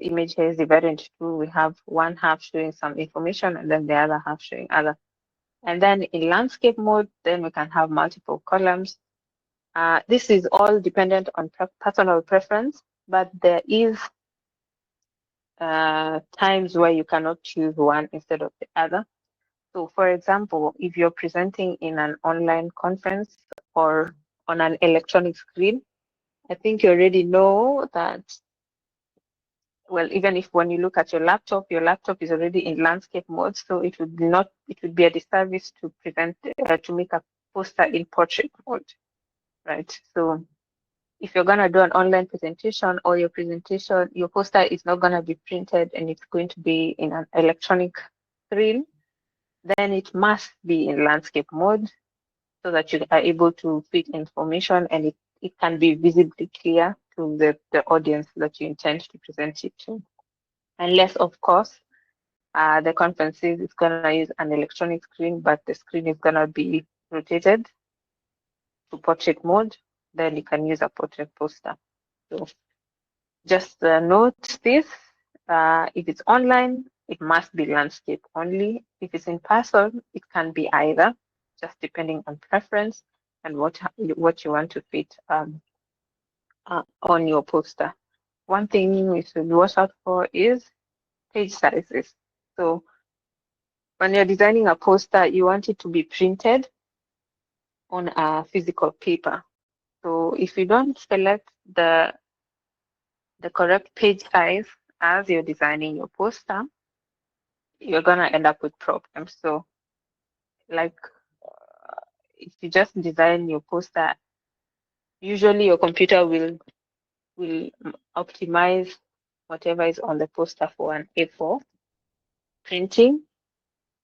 image here is divided into two. We have one half showing some information and then the other half showing other. And then in landscape mode, then we can have multiple columns. This is all dependent on personal preference, but there is times where you cannot choose one instead of the other. So for example, if you're presenting in an online conference or on an electronic screen, I think you already know that, well, even if when you look at your laptop is already in landscape mode, so it would be a disservice to to make a poster in portrait mode, right? So if you're gonna do an online presentation or your poster is not gonna be printed and it's going to be in an electronic screen, then it must be in landscape mode so that you are able to fit information and it can be visibly clear to the audience that you intend to present it to. Unless, of course, the conference is going to use an electronic screen, but the screen is going to be rotated to portrait mode, then you can use a portrait poster. So just note this, if it's online, it must be landscape only. If it's in person, it can be either, just depending on preference and what you want to fit on your poster. One thing we should watch out for is page sizes. So when you're designing a poster, you want it to be printed on a physical paper. So if you don't select the correct page size as you're designing your poster, you're gonna end up with problems. So like if you just design your poster, usually your computer will optimize whatever is on the poster for an A4 printing.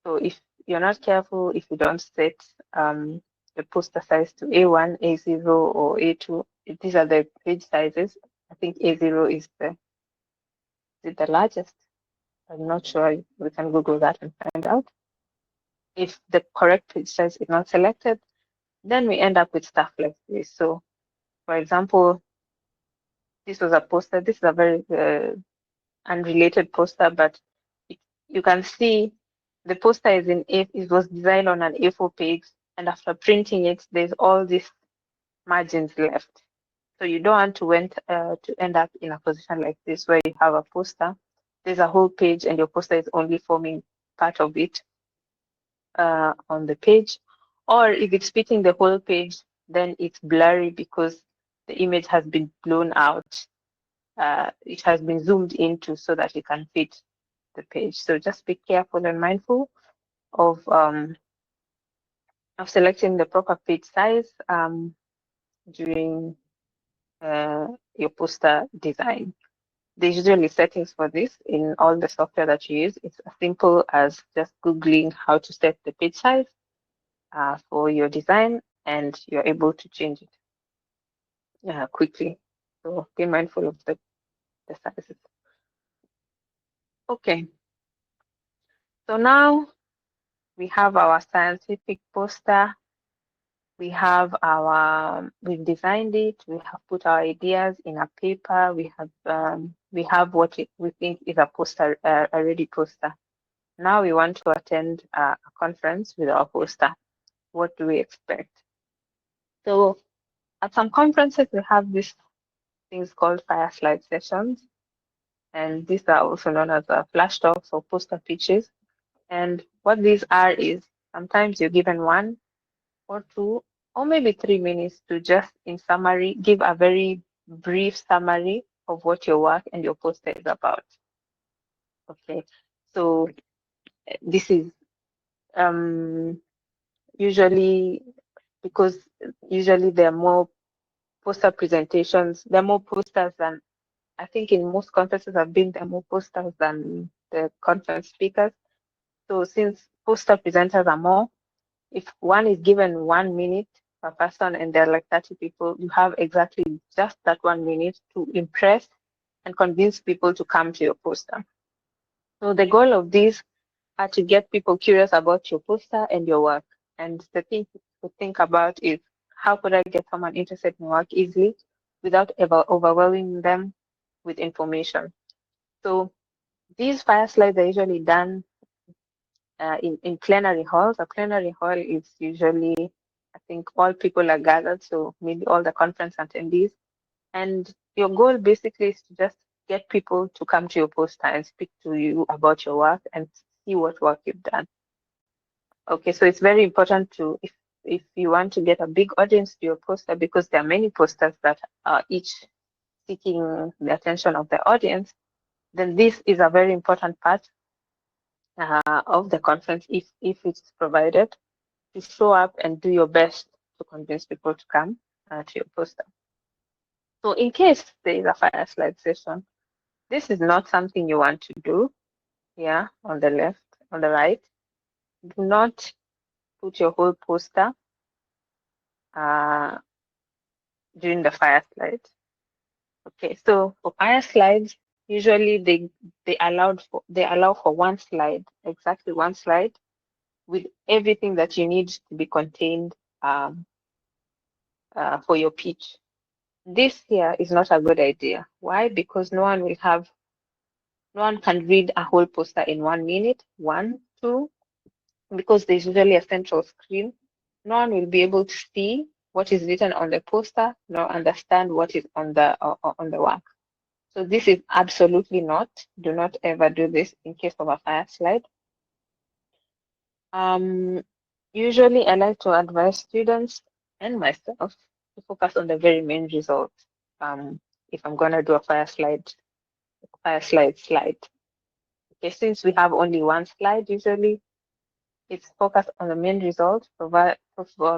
So if you're not careful, if you don't set the poster size to A1, A0, or A2, these are the page sizes. I think A0 is the largest. I'm not sure. We can Google that and find out. If the correct page size is not selected, then we end up with stuff like this. So, for example, this was a poster. This is a very unrelated poster, but you can see the poster it was designed on an A4 page, and after printing it, there's all these margins left. So you don't want to end up in a position like this where you have a poster, there's a whole page, and your poster is only forming part of it on the page. Or if it's fitting the whole page, then it's blurry because the image has been blown out. It has been zoomed into so that it can fit the page. So just be careful and mindful of selecting the proper page size during your poster design. There's usually settings for this in all the software that you use. It's as simple as just Googling how to set the page size for your design, and you're able to change it quickly. So be mindful of the sizes. Okay. So now we have our scientific poster. We've designed it. We have put our ideas in a paper. We have what we think is a poster, a ready poster. Now we want to attend a conference with our poster. What do we expect? So at some conferences, we have these things called fire slide sessions. And these are also known as flash talks or poster pitches. And what these are is sometimes you're given 1 or 2 or maybe 3 minutes to just, in summary, give a very brief summary of what your work and your poster is about. Okay, so this is usually, because usually there are more poster presentations, there are more posters than, I think in most conferences I've been, there are more posters than the conference speakers. So since poster presenters are more, if one is given 1 minute per person and there are like 30 people, you have exactly just that 1 minute to impress and convince people to come to your poster. So the goal of these are to get people curious about your poster and your work. And the thing to think about is, how could I get someone interested in work easily without ever overwhelming them with information? So these fire slides are usually done in plenary halls. A plenary hall is usually, I think, all people are gathered, so maybe all the conference attendees. And your goal basically is to just get people to come to your poster and speak to you about your work and see what work you've done. Okay, so it's very important to, if you want to get a big audience to your poster, because there are many posters that are each seeking the attention of the audience, then this is a very important part of the conference if it's provided, to show up and do your best to convince people to come to your poster. So in case there is a fire slide session, this is not something you want to do. Yeah, on the left, on the right. Do not put your whole poster during the fire slide. Okay, so for fire slides, usually they allow for one slide, exactly one slide, with everything that you need to be contained for your pitch. This here is not a good idea. Why? Because no one can read a whole poster in 1 minute. One, two, because there's usually a central screen. No one will be able to see what is written on the poster, nor understand what is on the work. So this is absolutely not. Do not ever do this in case of a fire slide. Usually, I like to advise students and myself to focus on the very main result. If I'm gonna do a fire slide. Okay, since we have only one slide, usually it's focused on the main result,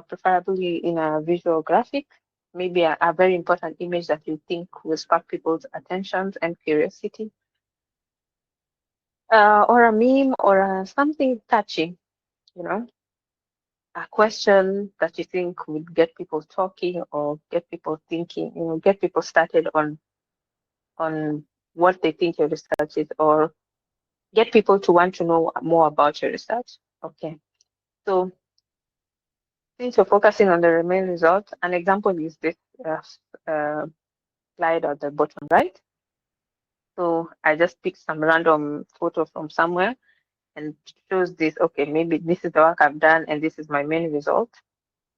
preferably in a visual graphic, maybe a very important image that you think will spark people's attentions and curiosity, or a meme or something touching, you know, a question that you think would get people talking or get people thinking, get people started on what they think your research is, or get people to want to know more about your research. Okay, so since you're focusing on the main result, an example is this slide at the bottom right. So I just picked some random photo from somewhere and shows this, okay, maybe this is the work I've done and this is my main result.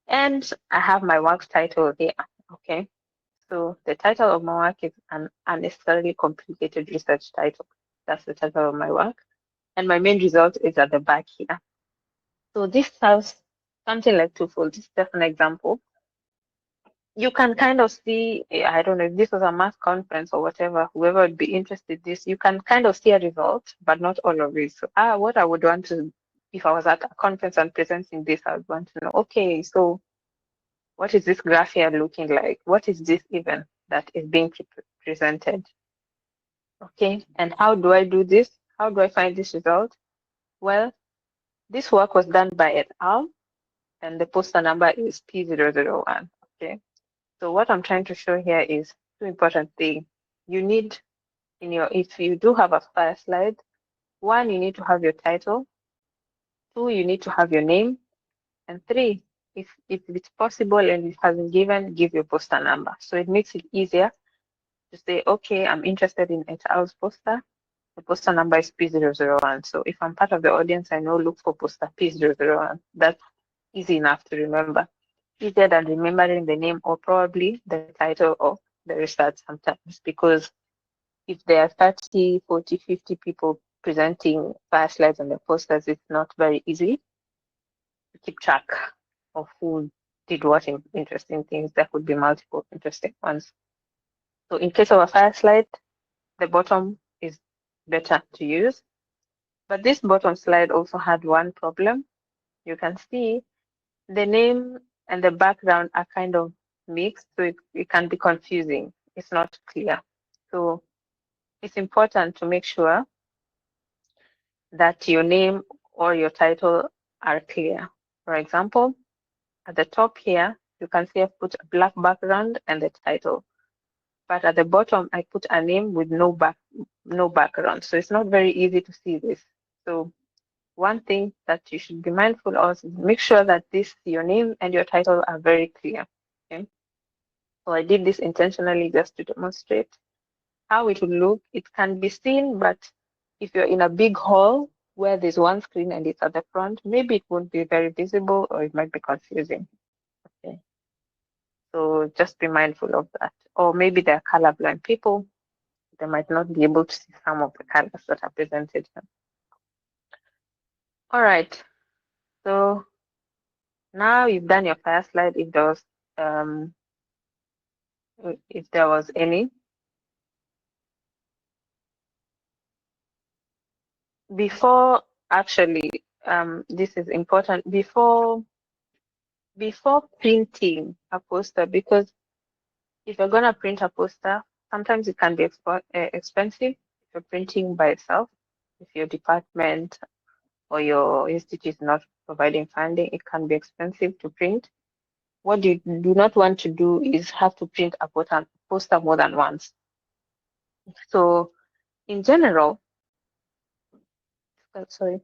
And I have my work title here, okay? So the title of my work is an unnecessarily complicated research title. That's the title of my work. And my main result is at the back here. So this has something like twofold. This is just an example. You can kind of see, I don't know if this was a math conference or whatever, whoever would be interested in this, you can kind of see a result, but not all of it. So what I would want to, if I was at a conference and presenting this, I would want to know, okay, so what is this graph here looking like? What is this even that is being presented? Okay, and how do I do this? How do I find this result? Well, this work was done by et al. And the poster number is P001. Okay. So what I'm trying to show here is two important things. You need if you do have a fire slide, one, you need to have your title. Two, you need to have your name. And three, if it's possible and it hasn't given, give your poster number. So it makes it easier to say, okay, I'm interested in et al.'s poster. The poster number is P001. So if I'm part of the audience, I know look for poster P001. That's easy enough to remember. Easier than remembering the name or probably the title of the research sometimes, because if there are 30, 40, 50 people presenting fire slides on the posters, it's not very easy to keep track of who did what interesting things. There could be multiple interesting ones. So in case of a fire slide, the bottom is better to use. But this bottom slide also had one problem. You can see the name and the background are kind of mixed, so it can be confusing. It's not clear. So it's important to make sure that your name or your title are clear. For example, at the top here, you can see I've put a black background and the title. But at the bottom, I put a name with no background. So it's not very easy to see this. So one thing that you should be mindful of is make sure that your name and your title are very clear. Okay. So I did this intentionally just to demonstrate. how it will look, it can be seen, but if you're in a big hall where there's one screen and it's at the front, maybe it won't be very visible or it might be confusing. Okay. So just be mindful of that. Or maybe they're colorblind people, they might not be able to see some of the colors that are presented here. All right. So now you've done your first slide um if there was any. Before actually this is important before printing a poster, because if you're gonna print a poster, sometimes it can be expensive if you're printing by itself. If your department or your institute is not providing funding, it can be expensive to print. What you do not want to do is have to print a poster more than once. So in general, sorry,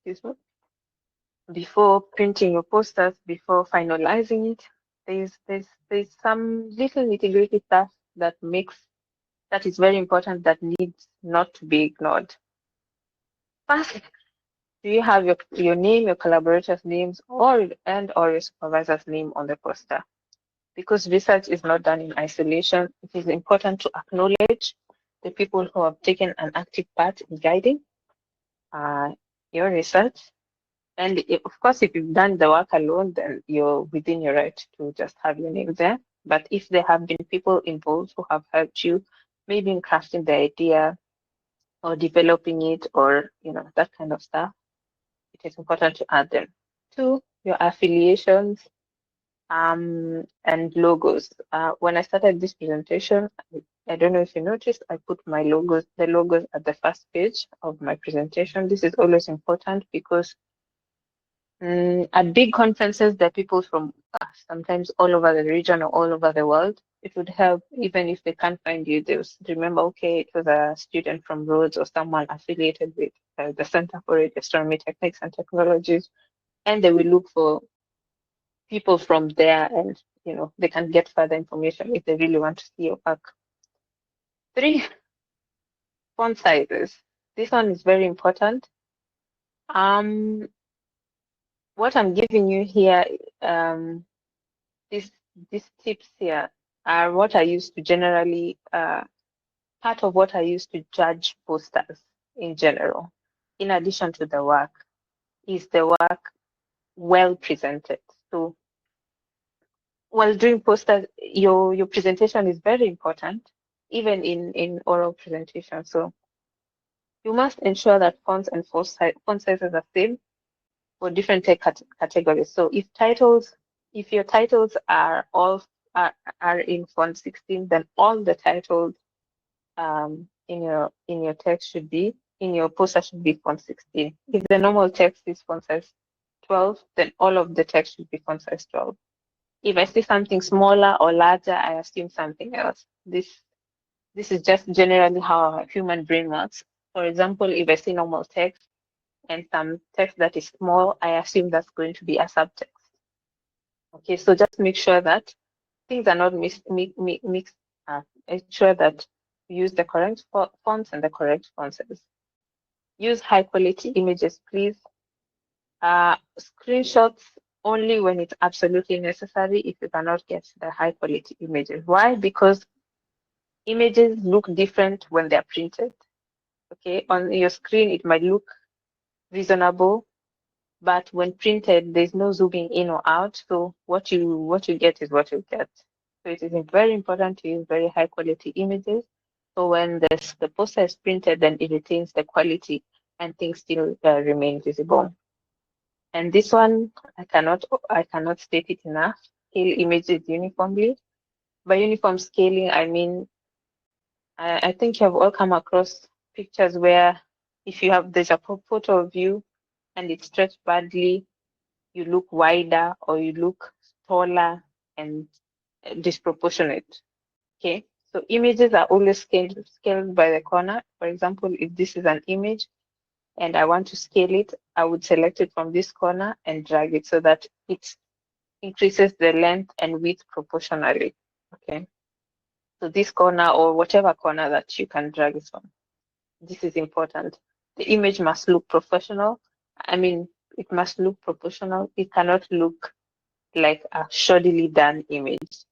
excuse me, before printing your posters, before finalizing it, there's some little nitty-gritty stuff that is very important that needs not to be ignored. First, do you have your name, your collaborators' names, or your supervisor's name on the poster? Because research is not done in isolation, it is important to acknowledge the people who have taken an active part in guiding your research. And of course, if you've done the work alone, then you're within your right to just have your name there. But if there have been people involved who have helped you, maybe in crafting the idea or developing it, or that kind of stuff, it is important to add them. Two, your affiliations and logos. When I started this presentation, I don't know if you noticed, I put the logos at the first page of my presentation. This is always important because at big conferences, there are people from sometimes all over the region or all over the world. It would help, even if they can't find you, they'll remember, okay, it was a student from Rhodes or someone affiliated with the Center for Astronomy Techniques and Technologies, and they will look for people from there, and they can get further information if they really want to see your work. Three, font sizes. This one is very important. What I'm giving you here, these tips here are what I use to generally part of what I use to judge posters in general. In addition to the work, is the work well presented? So while doing posters, your presentation is very important, even in oral presentation. So you must ensure that fonts and font sizes are same for different tech categories. So if your titles are in font 16, then all the titles in your text should be in your poster should be font 16. If the normal text is font size 12, then all of the text should be font size 12. If I see something smaller or larger, I assume something else. This is just generally how our human brain works. For example, if I see normal text and some text that is small, I assume that's going to be a subtext. Okay, so just make sure that things are not mixed up. Make sure that you use the correct fonts and the correct font size. Use high quality images, please. Screenshots only when it's absolutely necessary if you cannot get the high quality images. Why? Because images look different when they're printed. Okay, on your screen it might look reasonable, but when printed there's no zooming in or out. So what you get is what you get. So it is very important to use very high quality images. So when the poster is printed, then it retains the quality and things still remain visible. And this one, I cannot state it enough. Scale images uniformly. By uniform scaling, I mean, I think you have all come across pictures where if there's a photo of you and it's stretched badly, you look wider or you look taller and disproportionate. Okay, so images are always scaled by the corner. For example, if this is an image and I want to scale it, I would select it from this corner and drag it so that it increases the length and width proportionally. Okay. So this corner or whatever corner that you can drag it from. This is important. The image must look professional. I mean, it must look proportional. It cannot look like a shoddily done image.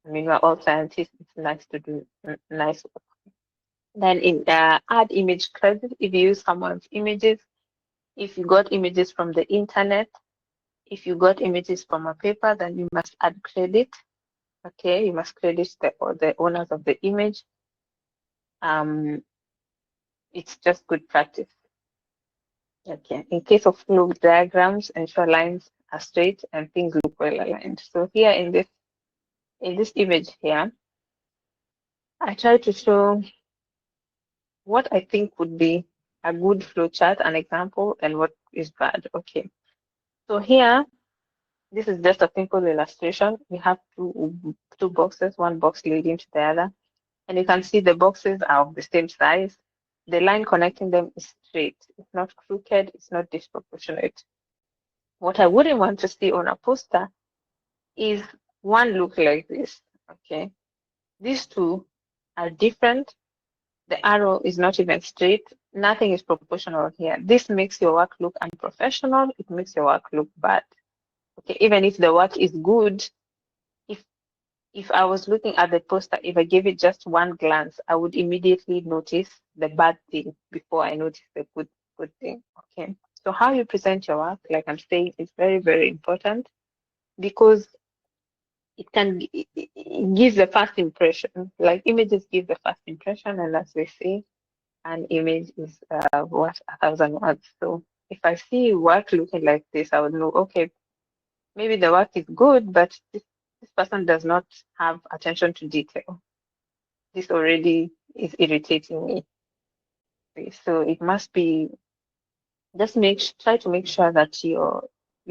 I mean, we're all scientists. It's nice to do nice work. Then in add image credit, if you use someone's images, if you got images from the internet, if you got images from a paper, then you must add credit. Okay, you must credit the owners of the image. It's just good practice. Okay, in case of flow diagrams, ensure lines are straight and things look well aligned. So here in this image here, I try to show what I think would be a good flow chart, an example, and what is bad. Okay, so here, this is just a simple illustration. We have two boxes, one box leading to the other, and you can see the boxes are of the same size. The line connecting them is straight. It's not crooked. It's not disproportionate. What I wouldn't want to see on a poster is one look like this. Okay, these two are different. The arrow is not even straight. Nothing is proportional here. This makes your work look unprofessional. It makes your work look bad. Okay, even if the work is good, if if I was looking at the poster, if I gave it just one glance, I would immediately notice the bad thing before I notice the good thing. Okay, so how you present your work, like I'm saying, is very, very important because it gives the first impression. Like images give the first impression, and as we say, an image is worth 1,000 words. So if I see work looking like this, I would know, okay, maybe the work is good, but this person does not have attention to detail. This already is irritating me. So it must be just try to make sure that your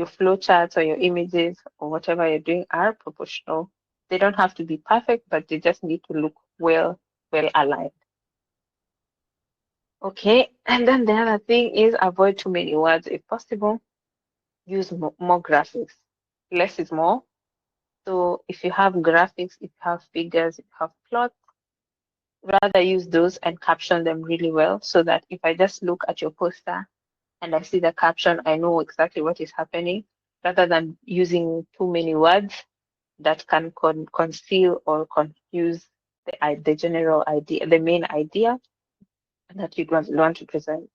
flow charts or your images or whatever you're doing are proportional. They don't have to be perfect, but they just need to look well aligned. Okay, and then the other thing is avoid too many words if possible. Use more graphics. Less is more. So if you have graphics, if you have figures, if you have plots, rather use those and caption them really well so that if I just look at your poster and I see the caption, I know exactly what is happening rather than using too many words that can conceal or confuse the general idea, the main idea that you want to present.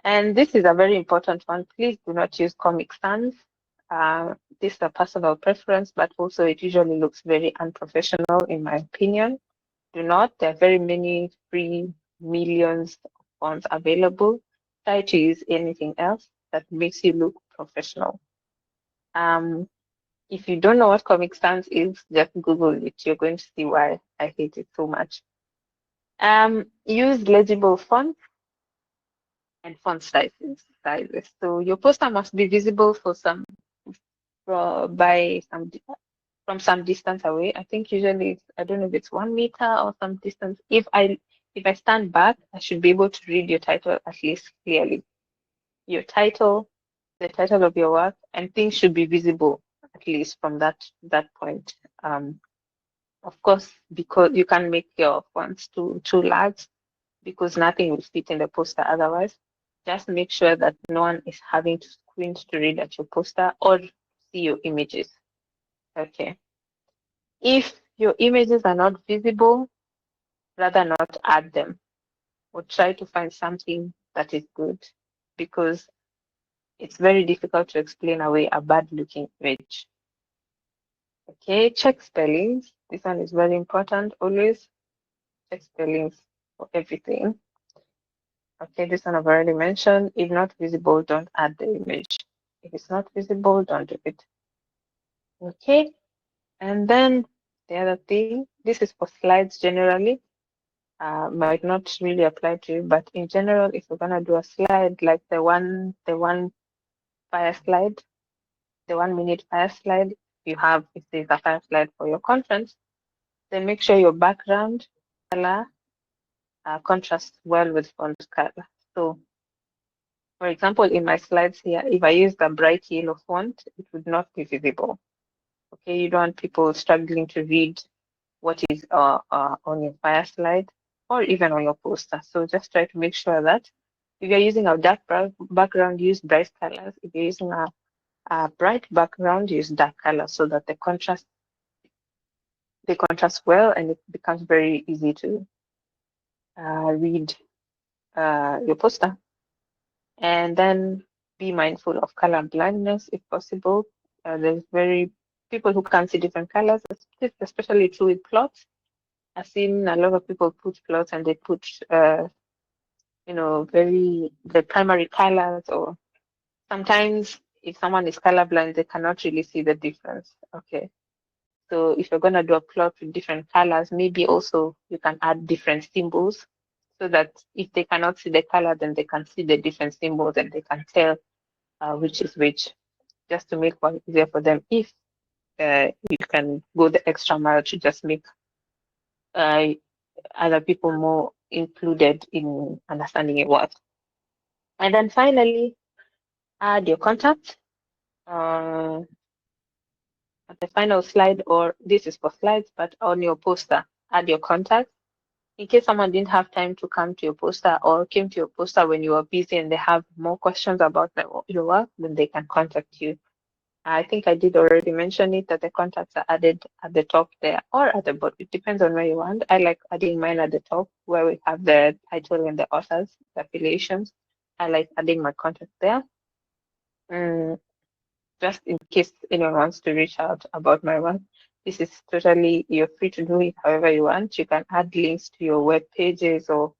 And this is a very important one. Please do not use Comic Sans. This is a personal preference, but also it usually looks very unprofessional in my opinion. Do not. There are very many free millions of fonts available. Try to use anything else that makes you look professional. If you don't know what Comic Sans is, just Google it. You're going to see why I hate it so much. Use legible fonts and font sizes. So your poster must be visible for from some distance away. I think usually I don't know if it's 1 meter or some distance. If I stand back, I should be able to read your title at least clearly. Your title, the title of your work, and things should be visible at least from that point. Of course, because you can't make your fonts too large because nothing will fit in the poster otherwise. Just make sure that no one is having to squint to read at your poster or see your images. Okay. If your images are not visible, rather not add them or try to find something that is good because it's very difficult to explain away a bad looking image. Okay, check spellings. This one is very important. Always check spellings for everything. Okay, this one I've already mentioned. If not visible, don't add the image. If it's not visible, don't do it. Okay, and then the other thing, this is for slides generally. Might not really apply to you, but in general, if you're gonna do a slide like the one fire slide, the 1 minute fire slide, if there's a fire slide for your conference, then make sure your background color contrasts well with font color. So, for example, in my slides here, if I use the bright yellow font, it would not be visible. Okay, you don't want people struggling to read what is on your fire slide or even on your poster. So just try to make sure that if you're using a dark background, use bright colors. If you're using a bright background, use dark colors so that they contrast well and it becomes very easy to read your poster. And then be mindful of color blindness if possible. There's very people who can't see different colors, especially true with plots. I've seen a lot of people put plots and they put, very the primary colors, or sometimes if someone is colorblind, they cannot really see the difference. Okay. So if you're going to do a plot with different colors, maybe also you can add different symbols so that if they cannot see the color, then they can see the different symbols and they can tell which is which, just to make one easier for them if you can go the extra mile to just make uh, other people more included in understanding your work. And then finally, add your contact. At the final slide, or this is for slides, but on your poster, add your contact. In case someone didn't have time to come to your poster or came to your poster when you were busy and they have more questions about your work, then they can contact you. I think I did already mention it that the contacts are added at the top there or at the bottom. It depends on where you want. I like adding mine at the top where we have the title and the authors, the affiliations. I like adding my contact there. Just in case anyone wants to reach out about my work. This is totally, you're free to do it however you want. You can add links to your web pages or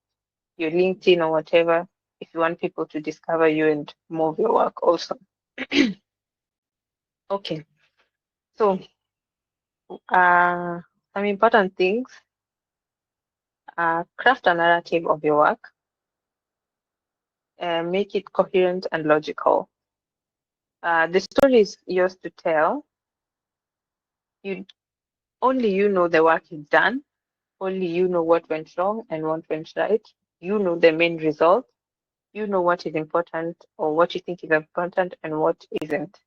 your LinkedIn or whatever if you want people to discover you and move your work also. Okay, so some important things. Craft a narrative of your work. Make it coherent and logical. The story is yours to tell. Only you know the work you've done. Only you know what went wrong and what went right. You know the main result. You know what is important or what you think is important and what isn't.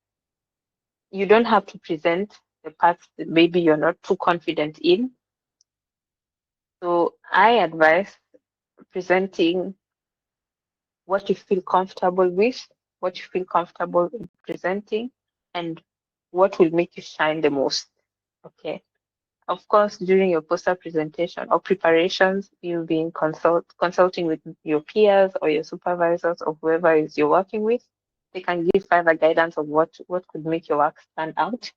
You don't have to present the parts that maybe you're not too confident in. So I advise presenting what you feel comfortable with, what you feel comfortable in presenting, and what will make you shine the most. Okay. Of course, during your poster presentation or preparations, you'll be in consulting with your peers or your supervisors or whoever is you're working with. They can give further guidance of what could make your work stand out.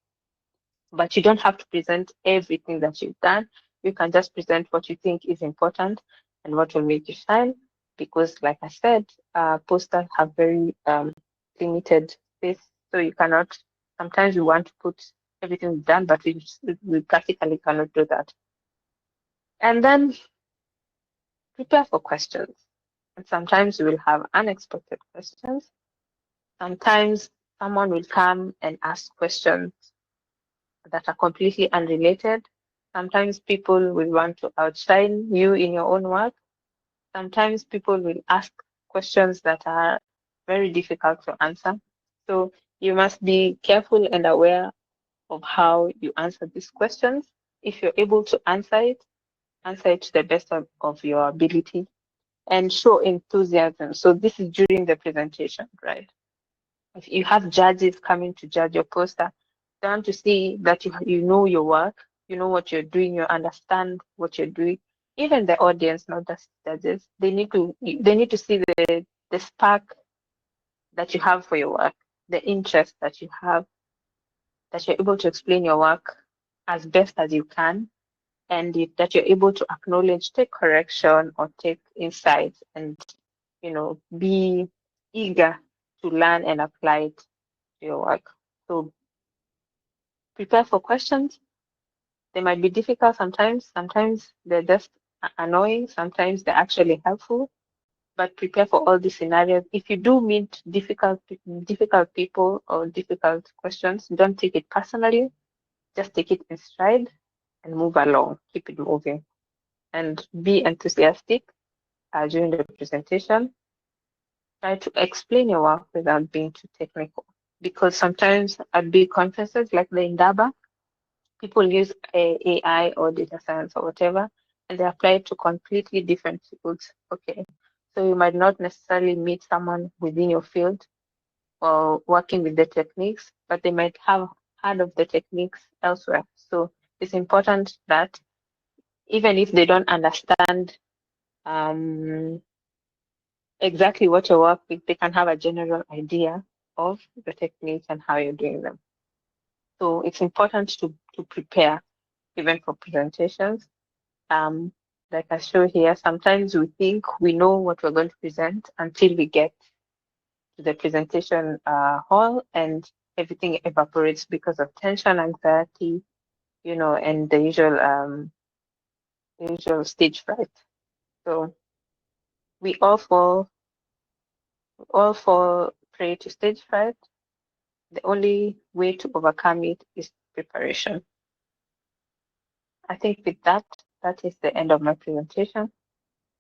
But you don't have to present everything that you've done. You can just present what you think is important and what will make you shine. Because, like I said, posters have very limited space, so you cannot. Sometimes you want to put everything done, but we practically cannot do that. And then prepare for questions. And sometimes you will have unexpected questions. Sometimes someone will come and ask questions that are completely unrelated. Sometimes people will want to outshine you in your own work. Sometimes people will ask questions that are very difficult to answer. So you must be careful and aware of how you answer these questions. If you're able to answer it to the best of your ability and show enthusiasm. So this is during the presentation, right? If you have judges coming to judge your poster, they want to see that you know your work, you know what you're doing, you understand what you're doing. Even the audience, not just judges, they need to see the spark that you have for your work, the interest that you have, that you're able to explain your work as best as you can, and that you're able to acknowledge, take correction, or take insights, and be eager to learn and apply it to your work. So prepare for questions. They might be difficult sometimes. Sometimes they're just annoying. Sometimes they're actually helpful. But prepare for all these scenarios. If you do meet difficult people or difficult questions, don't take it personally. Just take it in stride and move along. Keep it moving. And be enthusiastic during the presentation. Try to explain your work without being too technical. Because sometimes at big conferences like the Indaba, people use AI or data science or whatever, and they apply it to completely different fields. Okay, so you might not necessarily meet someone within your field or working with the techniques, but they might have heard of the techniques elsewhere. So it's important that even if they don't understand um, exactly what you work with, they can have a general idea of the techniques and how you're doing them. So it's important to prepare even for presentations. Um, like I show here, sometimes we think we know what we're going to present until we get to the presentation hall and everything evaporates because of tension, anxiety, and the usual stage fright. So we all fall prey to stage fright. The only way to overcome it is preparation. I think with that, that is the end of my presentation.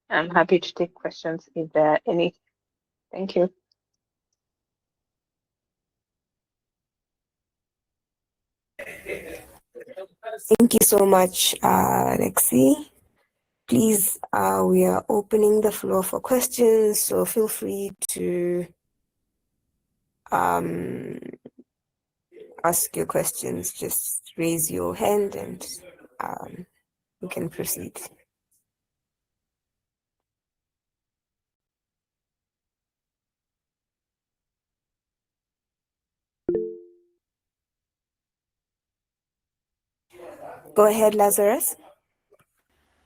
I'm happy to take questions if there are any. Thank you. Thank you so much, Lexi. Please, we are opening the floor for questions, so feel free to ask your questions. Just raise your hand and we can proceed. Go ahead, Lazarus.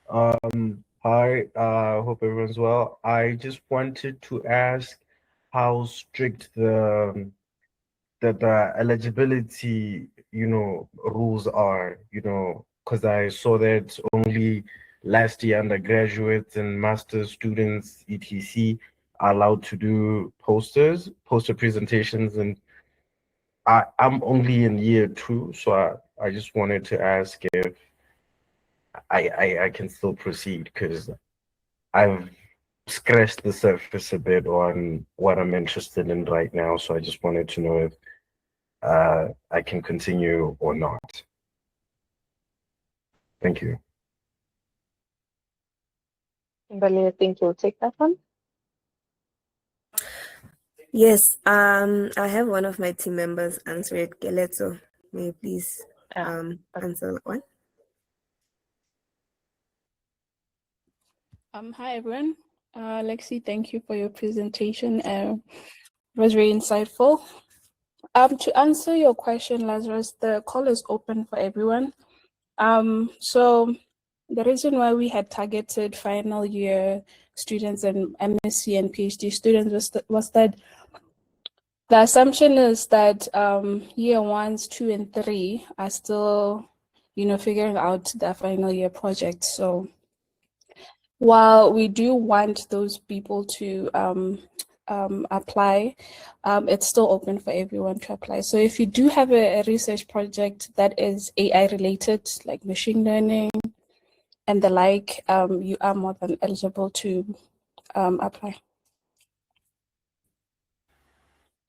Hi, hope everyone's well. I just wanted to ask how strict the eligibility, rules are, because I saw that only last year undergraduates and master's students, etc., are allowed to do poster presentations, and I'm only in year 2, so I just wanted to ask if I can still proceed because I've scratched the surface a bit on what I'm interested in right now. So I just wanted to know if I can continue or not. Thank you. Kimberly, I think you'll take that one. Yes, I have one of my team members answer it. Geleto, may you please Okay. answer that one? Hi everyone. Lexi, thank you for your presentation. It was very insightful. To answer your question, Lazarus, the call is open for everyone. So the reason why we had targeted final year students and MSc and PhD students was that the assumption is that year 1s, 2, and 3 are still, figuring out their final year project. So while we do want those people to apply, it's still open for everyone to apply. So if you do have a research project that is AI related, like machine learning and the like, you are more than eligible to apply.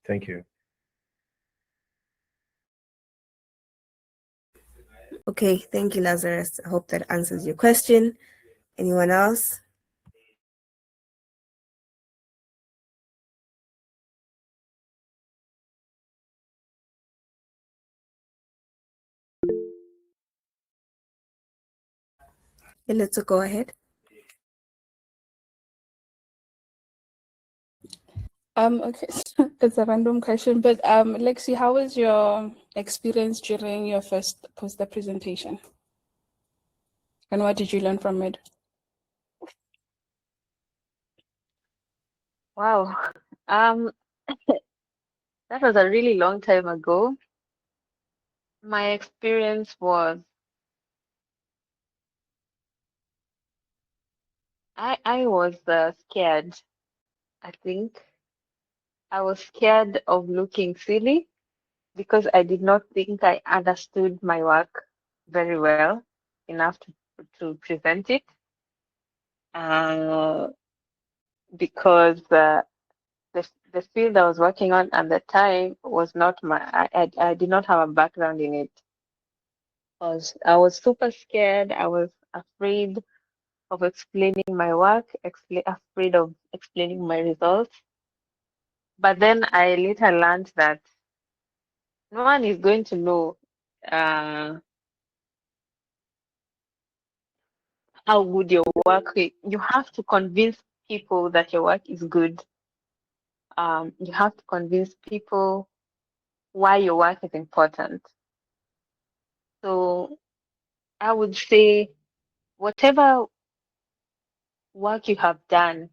Thank you. Okay, thank you, Lazarus. I hope that answers your question. Anyone else? Okay, let's go ahead. Okay, it's a random question, but Lexi, how was your experience during your first poster presentation? And what did you learn from it? Wow. Um, that was a really long time ago. My experience was I was scared. I think I was scared of looking silly because I did not think I understood my work very well enough to present it. Uh, because the field I was working on at the time was not I did not have a background in it. because I was super scared. I was afraid of explaining my work, afraid of explaining my results. But then I later learned that no one is going to know uh, how good your work is. You have to convince people that your work is good. You have to convince people why your work is important. So I would say whatever work you have done,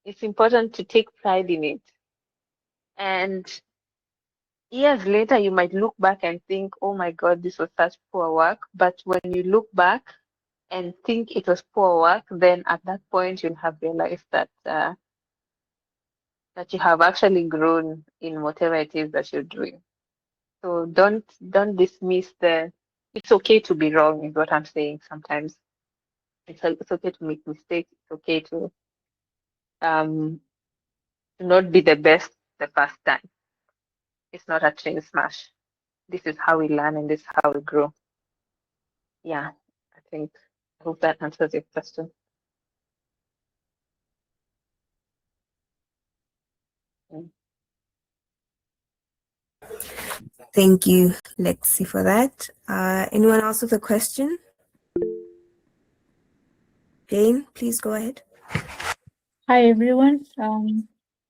it's important to take pride in it. And years later, you might look back and think, oh my God, this was such poor work. But when you look back and think it was poor work, then at that point, you'll have realized that you have actually grown in whatever it is that you're doing. So don't dismiss it's okay to be wrong is what I'm saying sometimes. It's okay to make mistakes. It's okay um to not be the best the first time. It's not a train smash. This is how we learn and this is how we grow. Yeah, I hope that answers your question. Mm. Thank you, Lexi, for that. Anyone else with a question? Jane, please go ahead. Hi, everyone.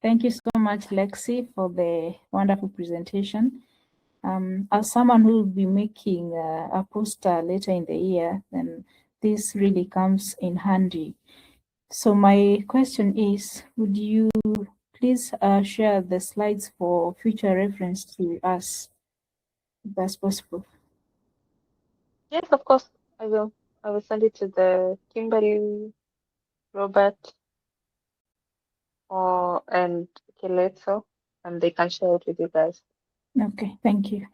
Thank you so much, Lexi, for the wonderful presentation. As someone who will be making a poster later in the year, then this really comes in handy. So my question is, would you please share the slides for future reference to us, if that's possible? Yes, of course, I will. I will send it to the Kimberly, Robert, and Keleto, and they can share it with you guys. Okay, thank you.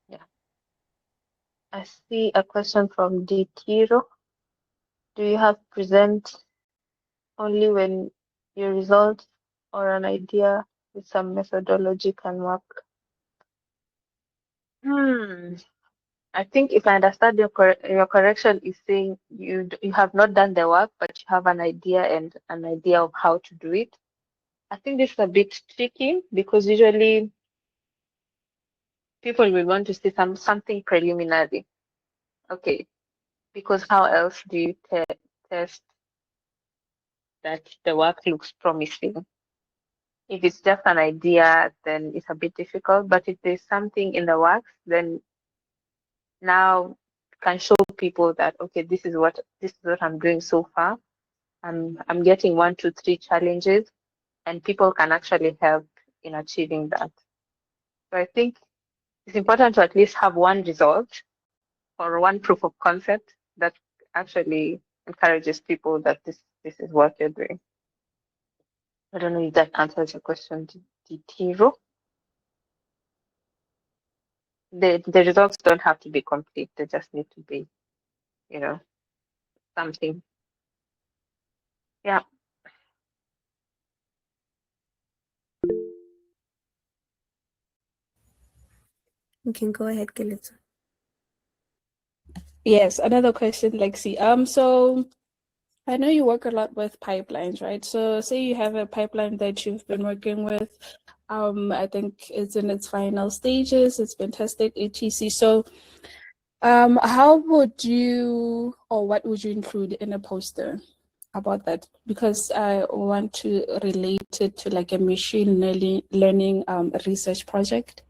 Yeah. I see a question from Tiro. Do you have present only when your results or an idea with some methodology can work? I think if I understand your correction is saying you have not done the work, but you have an idea and an idea of how to do it. I think this is a bit tricky because usually people will want to see something preliminary. Okay, because how else do you test that the work looks promising? If it's just an idea, then it's a bit difficult. But if there's something in the works, then now can show people that okay, this is what I'm doing so far. I'm getting 1, 2, 3 challenges, and people can actually help in achieving that. So I think it's important to at least have one result or one proof of concept that actually encourages people that this is what you're doing. I don't know if that answers your question, Tiro. The results don't have to be complete. They just need to be, something. Yeah. You can go ahead, Keleto. Yes, another question, Lexi. So I know you work a lot with pipelines, right? So say you have a pipeline that you've been working with. I think it's in its final stages. It's been tested, etc. So, how would you, or what would you include in a poster about that? Because I want to relate it to like a machine learning research project.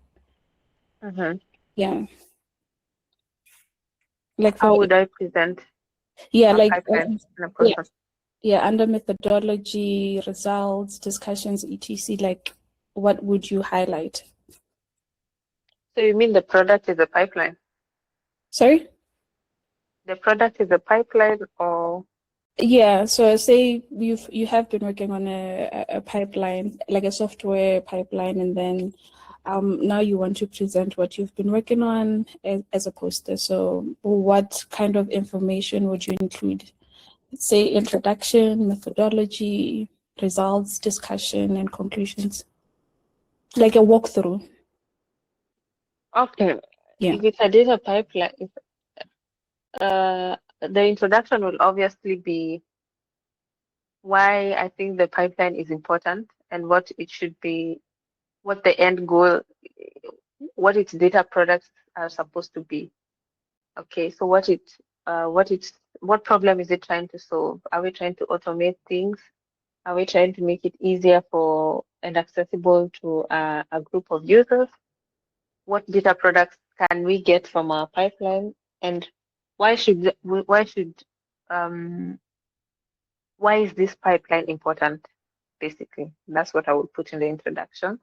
Mm-hmm. Yeah. Like How would I present yeah, a like pipeline in a yeah, process? yeah, under methodology, results, discussions, etc. Like, what would you highlight? So you mean the product is a pipeline? Sorry? The product is a pipeline, or Yeah, so say you have been working on a pipeline, like a software pipeline, and then now you want to present what you've been working on as a poster. So what kind of information would you include? Say introduction, methodology, results, discussion, and conclusions. Like a walkthrough. okay. Yeah. If it's a data pipeline, the introduction will obviously be why I think the pipeline is important and what it should be, what the end goal, what its data products are supposed to be. Okay, so what problem is it trying to solve? Are we trying to automate things? Are we trying to make it easier for and accessible to a group of users? What data products can we get from our pipeline? And why should um why is this pipeline important? Basically, that's what I would put in the introduction.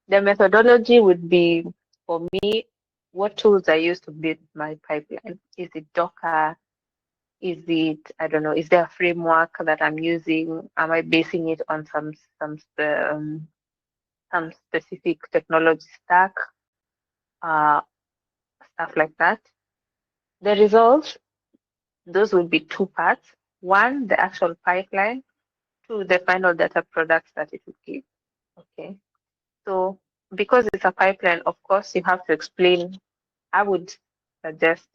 The methodology would be, for me, what tools I use to build my pipeline. Is it Docker? Is it, I don't know, is there a framework that I'm using? Am I basing it on some specific technology stack? Uh, Stuff like that. The results, those would be two parts. One, the actual pipeline. Two, the final data products that it would give. Okay. So because it's a pipeline, of course, you have to explain. I would suggest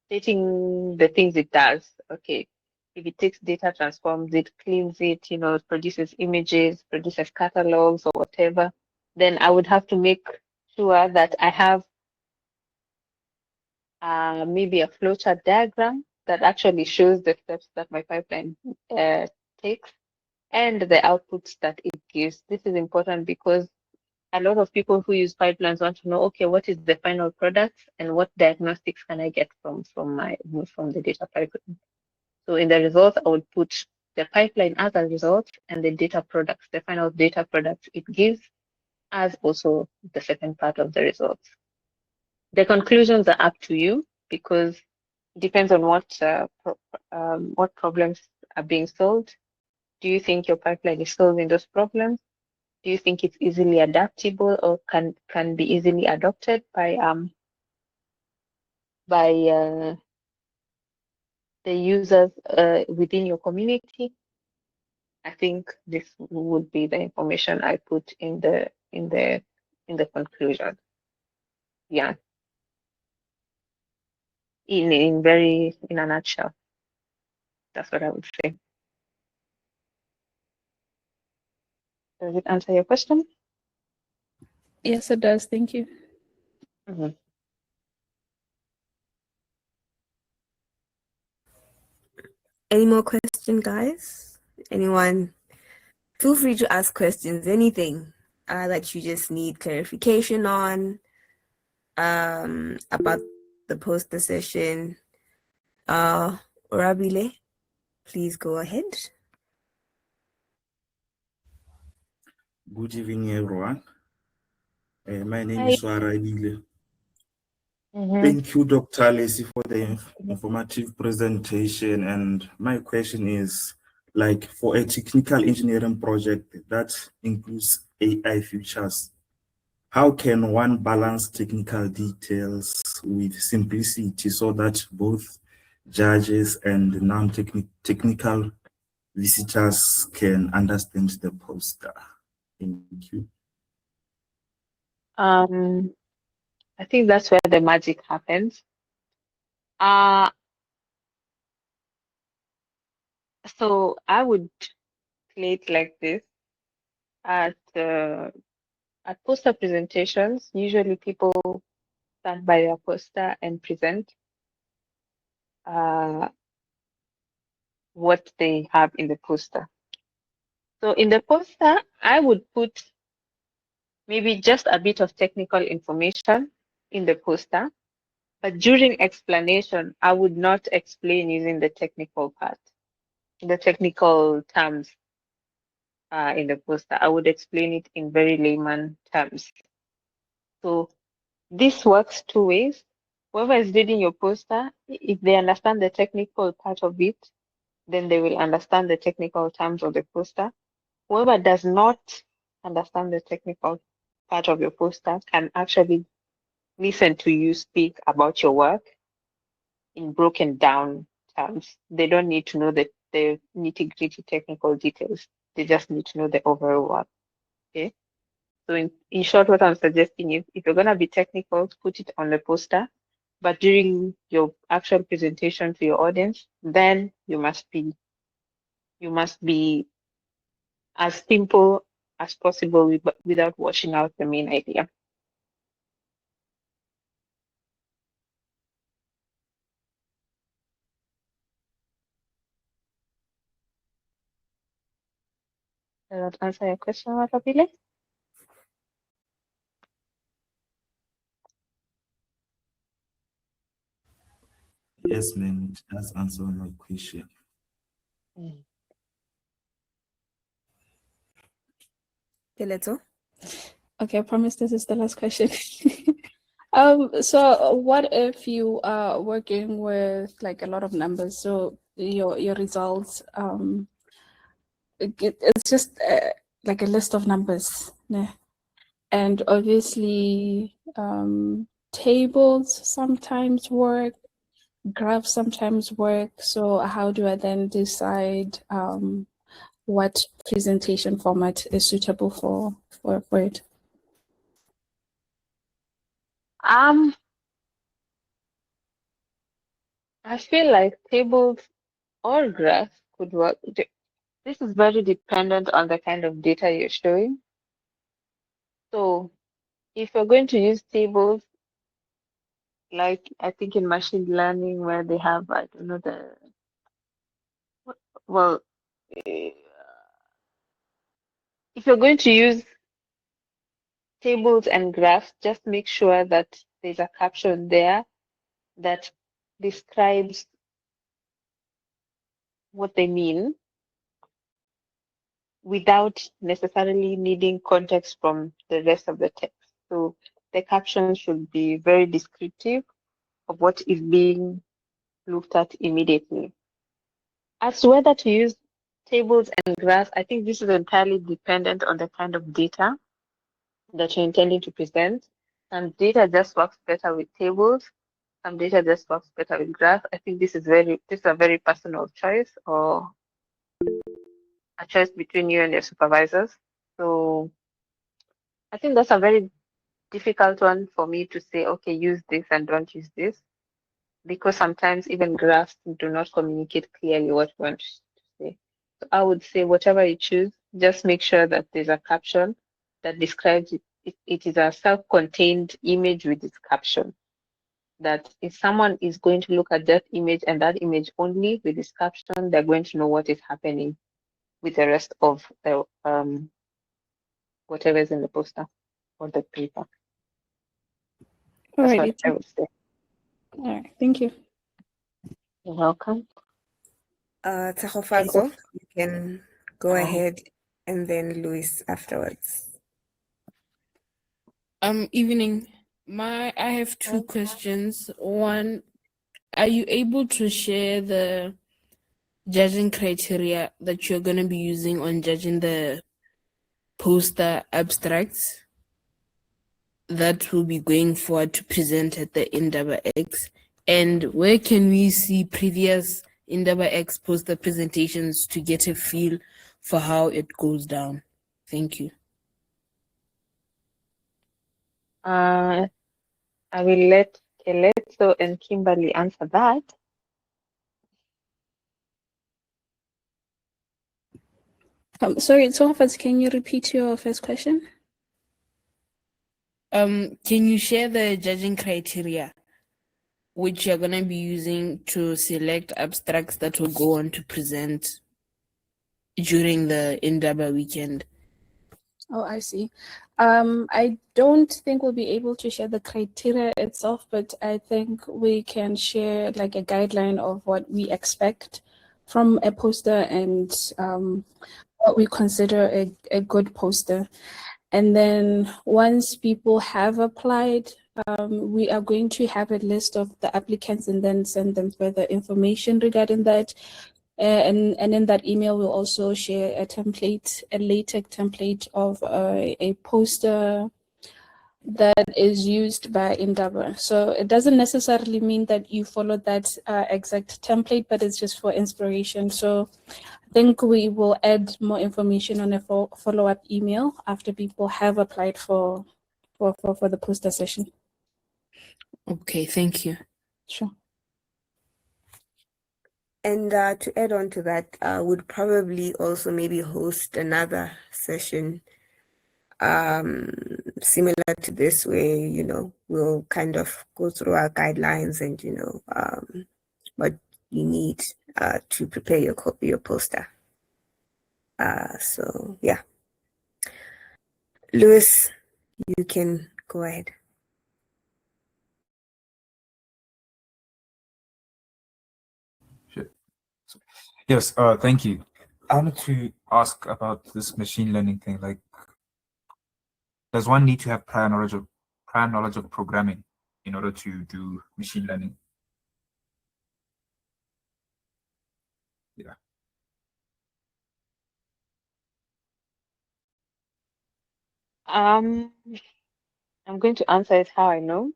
stating the things it does. Okay. If it takes data, transforms it, cleans it, produces images, produces catalogs or whatever, then I would have to make sure that I have maybe a flowchart diagram that actually shows the steps that my pipeline takes and the outputs that it gives. This is important because a lot of people who use pipelines want to know, okay, what is the final product and what diagnostics can I get from the data pipeline? So in the results, I would put the pipeline as a result and the data products, the final data products it gives, as also the second part of the results. The conclusions are up to you because it depends on what problems are being solved. Do you think your pipeline is solving those problems? Do you think it's easily adaptable or can be easily adopted by the users within your community? I think this would be the information I put in the conclusion. Yeah, in a nutshell, that's what I would say. Does it answer your question? Yes, it does. Thank you. Mm-hmm. Any more questions, guys? Anyone? Feel free to ask questions, anything that you just need clarification on about the poster session. Orabile, please go ahead. Good evening, everyone. My name is Warabile. Thank you, Dr. Lacey, for the informative presentation. And my question is, like, for a technical engineering project that includes AI features, how can one balance technical details with simplicity so that both judges and non-technical visitors can understand the poster? Thank you. I think that's where the magic happens. So I would play it like this. At poster presentations, usually people stand by their poster and present what they have in the poster. So in the poster, I would put maybe just a bit of technical information in the poster, but during explanation, I would not explain using the technical part, the technical terms in the poster. I would explain it in very layman terms. So this works two ways. Whoever is reading your poster, if they understand the technical part of it, then they will understand the technical terms of the poster. Whoever does not understand the technical part of your poster can actually listen to you speak about your work in broken down terms. They don't need to know the nitty gritty technical details. They just need to know the overall work. Okay. So in short, what I'm suggesting is if you're going to be technical, put it on the poster, but during your actual presentation to your audience, then you must be as simple as possible without washing out the main idea. Does that answer your question, Rapapile? Yes, ma'am, it does answer my question. Keleto? Okay, I promise this is the last question. So what if you are working with like a lot of numbers? So your results, it's just like a list of numbers, né? And obviously tables sometimes work, graphs sometimes work. So how do I then decide what presentation format is suitable for it? I feel like tables or graphs could work. This is very dependent on the kind of data you're showing. So if you're going to use tables, like I think in machine learning where they have, I don't know, well, if you're going to use tables and graphs, just make sure that there's a caption there that describes what they mean without necessarily needing context from the rest of the text. So the caption should be very descriptive of what is being looked at immediately. As to whether to use tables and graphs, I think this is entirely dependent on the kind of data that you're intending to present. Some data just works better with tables. Some data just works better with graphs. I think this is a very personal choice, or a choice between you and your supervisors. So I think that's a very difficult one for me to say, okay, use this and don't use this, because sometimes even graphs do not communicate clearly what you want to say. So I would say whatever you choose, just make sure that there's a caption that describes it. It is a self-contained image with its caption. That if someone is going to look at that image and that image only with this caption, they're going to know what is happening with the rest of the whatever is in the poster or the paper. That's what I would say. All right, thank you. You're welcome. Tahofazo, you can go ahead, and then Luis afterwards. Evening. I have two questions. One, are you able to share the judging criteria that you're going to be using on judging the poster abstracts that will be going forward to present at the INDABA-X? And where can we see previous INDABA-X poster presentations to get a feel for how it goes down? Thank you. I will let Keleto and Kimberly answer that. Sorry, Tohafaz, can you repeat your first question? Can you share the judging criteria which you're going to be using to select abstracts that will go on to present during the Indaba weekend? Oh, I see. I don't think we'll be able to share the criteria itself, but I think we can share like a guideline of what we expect from a poster and what we consider a good poster. And then once people have applied, we are going to have a list of the applicants and then send them further information regarding that. And in that email, we'll also share a template, a LaTeX template of a poster that is used by Indaba. So it doesn't necessarily mean that you follow that exact template, but it's just for inspiration. So I think we will add more information on a follow-up email after people have applied for the poster session. Okay, thank you. Sure. And to add on to that, would probably also maybe host another session similar to this, where, you know, we'll kind of go through our guidelines and, you know, what you need to prepare your poster. So yeah, Lewis, you can go ahead. Sure. Yes, thank you. I wanted to ask about this machine learning thing. Like, does one need to have prior knowledge of programming in order to do machine learning? Yeah. I'm going to answer it how I know.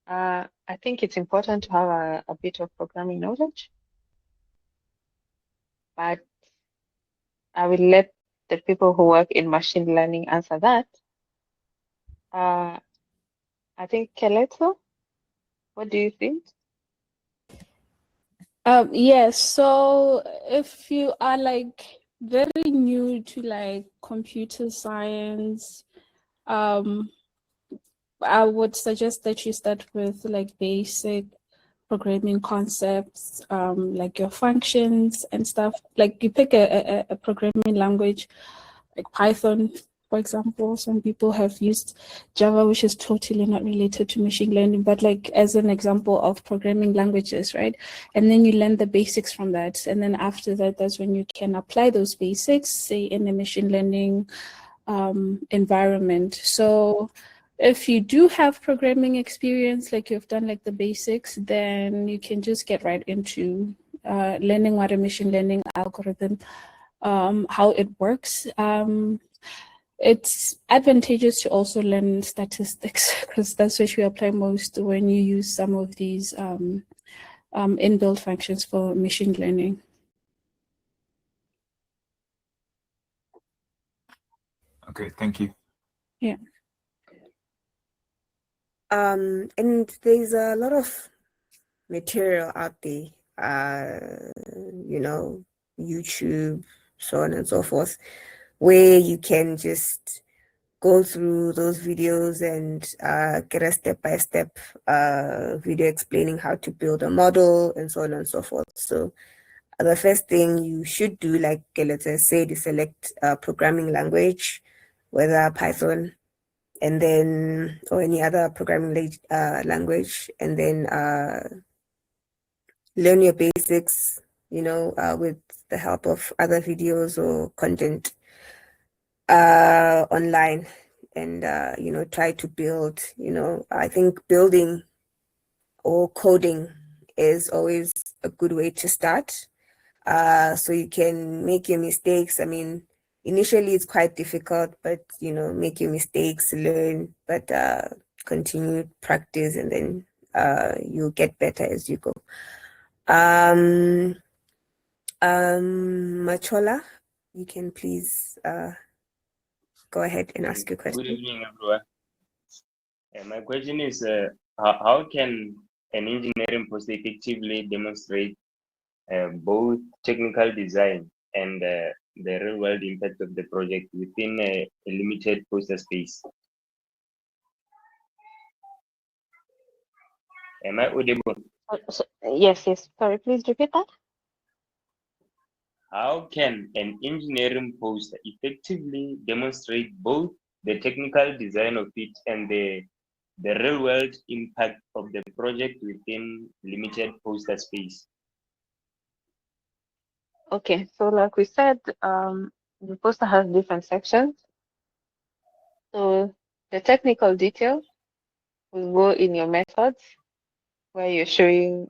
I think it's important to have a bit of programming knowledge, but I will let the people who work in machine learning answer that. I think Keleto, what do you think? Yes, so if you are like very new to like computer science, I would suggest that you start with like basic programming concepts, like your functions and stuff. Like you pick a programming language like Python, for example. Some people have used Java, which is totally not related to machine learning, but like as an example of programming languages, right? And then you learn the basics from that. And then after that, that's when you can apply those basics, say in a machine learning environment. So if you do have programming experience, like you've done like the basics, then you can just get right into learning what a machine learning algorithm, how it works. It's advantageous to also learn statistics because that's what you apply most when you use some of these inbuilt functions for machine learning. Okay, thank you. Yeah. And there's a lot of material out there, you know, YouTube, so on and so forth, where you can just go through those videos and get a step-by-step video explaining how to build a model and so on and so forth. So the first thing you should do, like Keleta said, is select a programming language, whether Python, and then, or any other programming language, and then learn your basics, you know, with the help of other videos or content online, and you know, try to build, you know, I think building or coding is always a good way to start, so you can make your mistakes. I mean, initially it's quite difficult, but you know, make your mistakes, learn, but continue practice, and then you'll get better as you go. Machola, you can please go ahead and ask your question. Good evening, everyone. My question is, how can an engineering post effectively demonstrate both technical design and the real-world impact of the project within a limited poster space? Am I audible? Yes. Sorry, please repeat that. How can an engineering poster effectively demonstrate both the technical design of it and the real-world impact of the project within limited poster space? Okay, so like we said, the poster has different sections. So the technical detail will go in your methods, where you're showing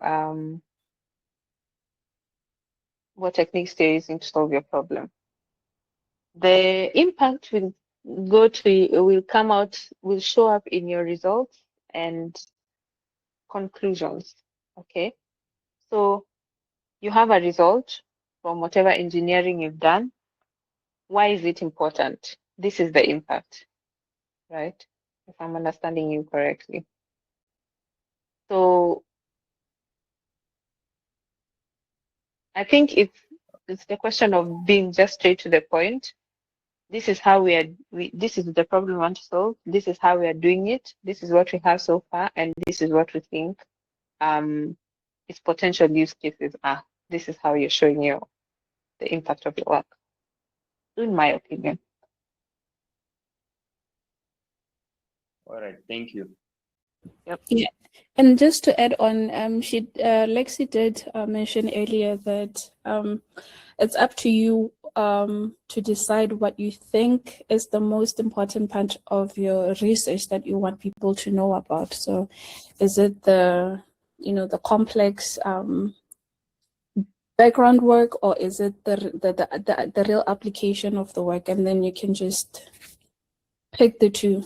what techniques you're using to solve your problem. The impact will will show up in your results and conclusions. Okay, so you have a result, from whatever engineering you've done. Why is it important? This is the impact, right? If I'm understanding you correctly. So I think it's the question of being just straight to the point. This is how this is the problem we want to solve. This is how we are doing it. This is what we have so far, and this is what we think its potential use cases are. This is how you're showing the impact of your work, in my opinion. All right, thank you. Yep. Yeah, and just to add on, Lexi did mention earlier that it's up to you to decide what you think is the most important part of your research that you want people to know about. So, is it the complex background work, or is it the real application of the work? And then you can just pick the two,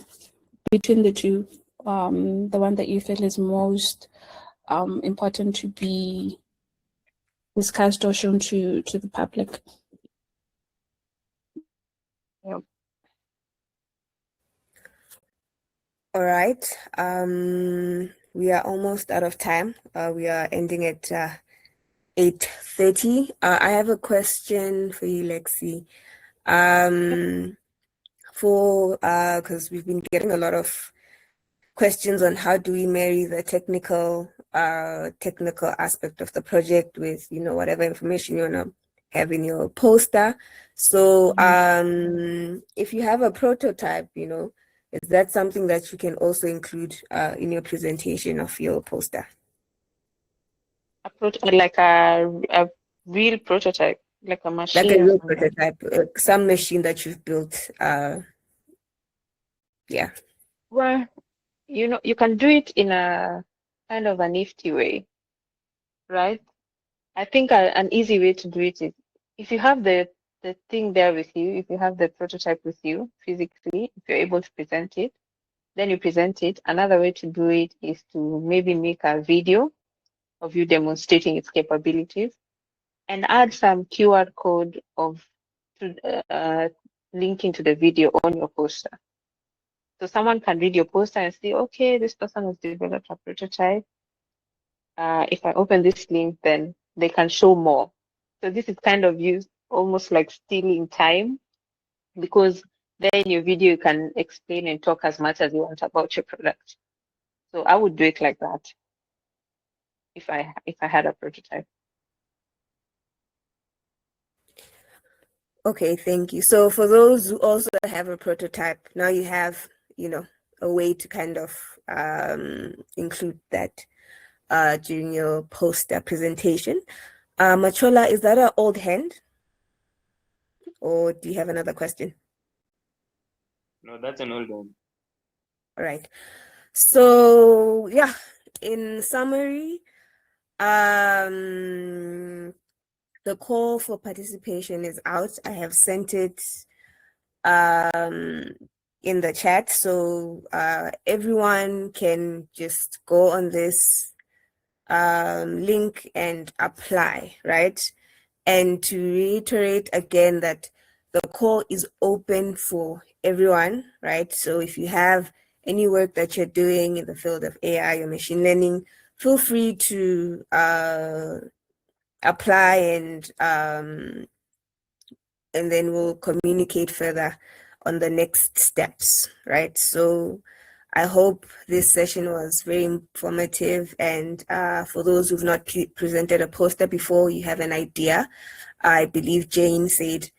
between the two, the one that you feel is most important to be discussed or shown to the public. Yep. All right. We are almost out of time. We are ending at 8:30. I have a question for you, Lexi. Because we've been getting a lot of questions on how do we marry the technical aspect of the project with whatever information you want to have in your poster. So if you have a prototype, is that something that you can also include in your presentation of your poster? Like a real prototype, like a machine. Like a real prototype, some machine that you've built. Yeah. Well, you can do it in a kind of a nifty way, right? I think an easy way to do it is if you have the thing there with you, if you have the prototype with you physically, if you're able to present it, then you present it. Another way to do it is to maybe make a video of you demonstrating its capabilities and add some QR code linking to the video on your poster. So someone can read your poster and see, okay, this person has developed a prototype. If I open this link, then they can show more. So this is kind of used almost like stealing time, because then in your video you can explain and talk as much as you want about your product. So I would do it like that if I had a prototype. Okay, thank you. So for those who also have a prototype, now you have, a way to kind of include that during your poster presentation. Machola, is that an old hand? Or do you have another question? No, that's an old one. All right. So yeah, in summary, the call for participation is out. I have sent it in the chat, so everyone can just go on this link and apply, right? And to reiterate again that the call is open for everyone, right? So if you have any work that you're doing in the field of AI or machine learning, feel free to apply and then we'll communicate further on the next steps, right? So I hope this session was very informative, and for those who've not presented a poster before, you have an idea. I believe Jane said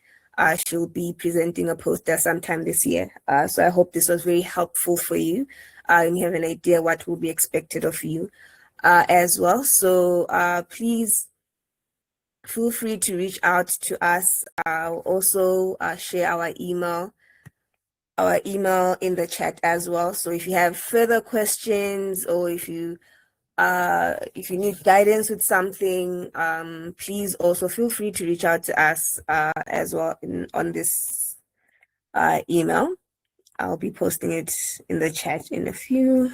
she'll be presenting a poster sometime this year. So I hope this was very helpful for you, and you have an idea what will be expected of you as well. So please feel free to reach out to us. I'll also share our email in the chat as well. So if you have further questions, or if you need guidance with something, please also feel free to reach out to us as well on this email. I'll be posting it in the chat in a few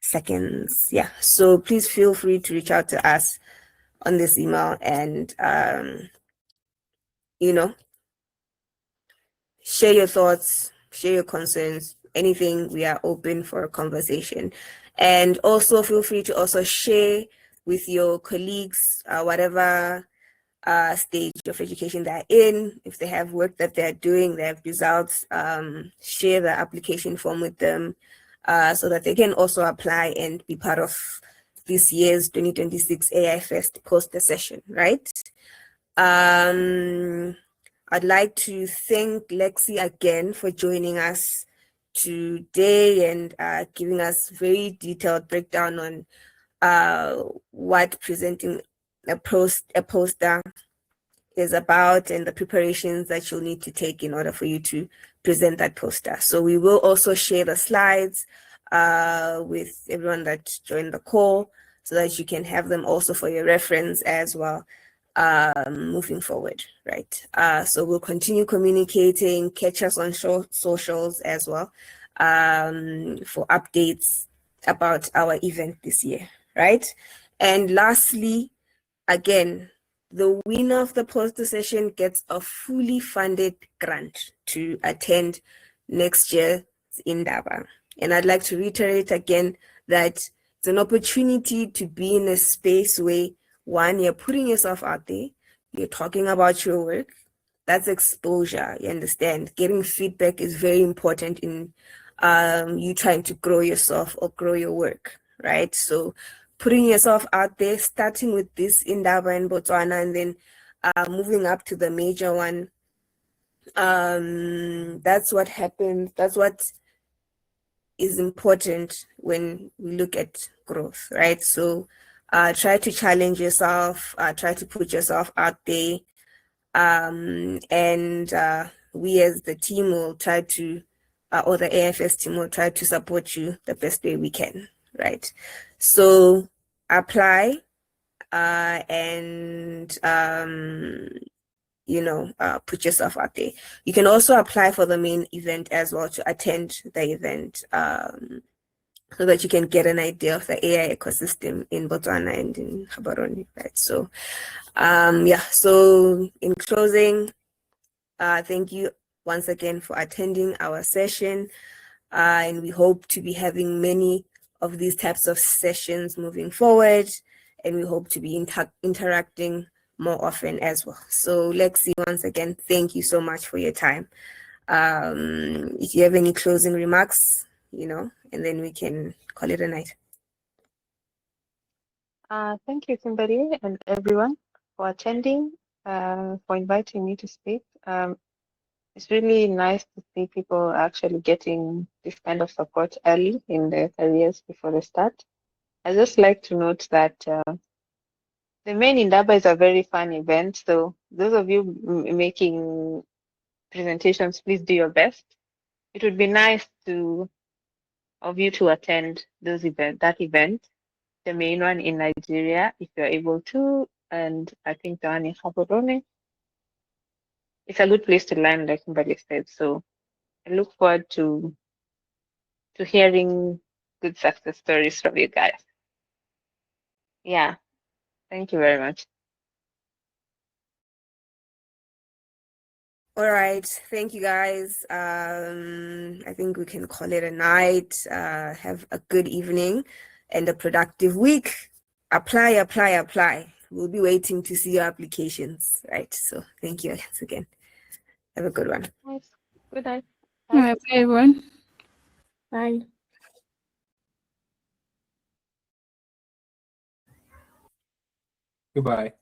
seconds. Yeah, so please feel free to reach out to us on this email and, you know, share your thoughts, share your concerns, anything. We are open for a conversation. And also feel free to also share with your colleagues, whatever stage of education they're in. If they have work that they're doing, they have results, share the application form with them so that they can also apply and be part of this year's 2026 AI Fest poster session, right? I'd like to thank Lexi again for joining us today and giving us very detailed breakdown on what presenting a poster is about and the preparations that you'll need to take in order for you to present that poster. So we will also share the slides with everyone that joined the call so that you can have them also for your reference as well moving forward, right? So we'll continue communicating, catch us on socials as well for updates about our event this year, right? And lastly, again, the winner of the poster session gets a fully funded grant to attend next year's Indaba. And I'd like to reiterate again that it's an opportunity to be in a space where, one, you're putting yourself out there, you're talking about your work. That's exposure, you understand? Getting feedback is very important in you trying to grow yourself or grow your work, right? So putting yourself out there, starting with this Indaba in Botswana and then moving up to the major one. That's what happens. That's what is important when we look at growth, right? So try to challenge yourself, try to put yourself out there. And we as the team will try to, or the AFS team will try to support you the best way we can, right? So apply and put yourself out there. You can also apply for the main event as well to attend the event so that you can get an idea of the AI ecosystem in Botswana and in Gaborone, right? So so in closing, thank you once again for attending our session. And we hope to be having many of these types of sessions moving forward. And we hope to be interacting more often as well. So Lexi, once again, thank you so much for your time. If you have any closing remarks, and then we can call it a night. Thank you, Kimberly, and everyone for attending, for inviting me to speak. It's really nice to see people actually getting this kind of support early in their careers before they start. I just like to note that the main Indaba is a very fun event. So those of you making presentations, please do your best. It would be nice of you to attend that event, the main one in Nigeria, if you're able to, and I think the one in Gaborone. It's a good place to learn, like somebody said. So I look forward to hearing good success stories from you guys. Yeah, thank you very much. All right, thank you guys. I think we can call it a night. Have a good evening and a productive week. Apply, apply, apply. We'll be waiting to see your applications, right? So thank you once again. Have a good one. Nice. Good night. All right, bye everyone. Bye. Goodbye.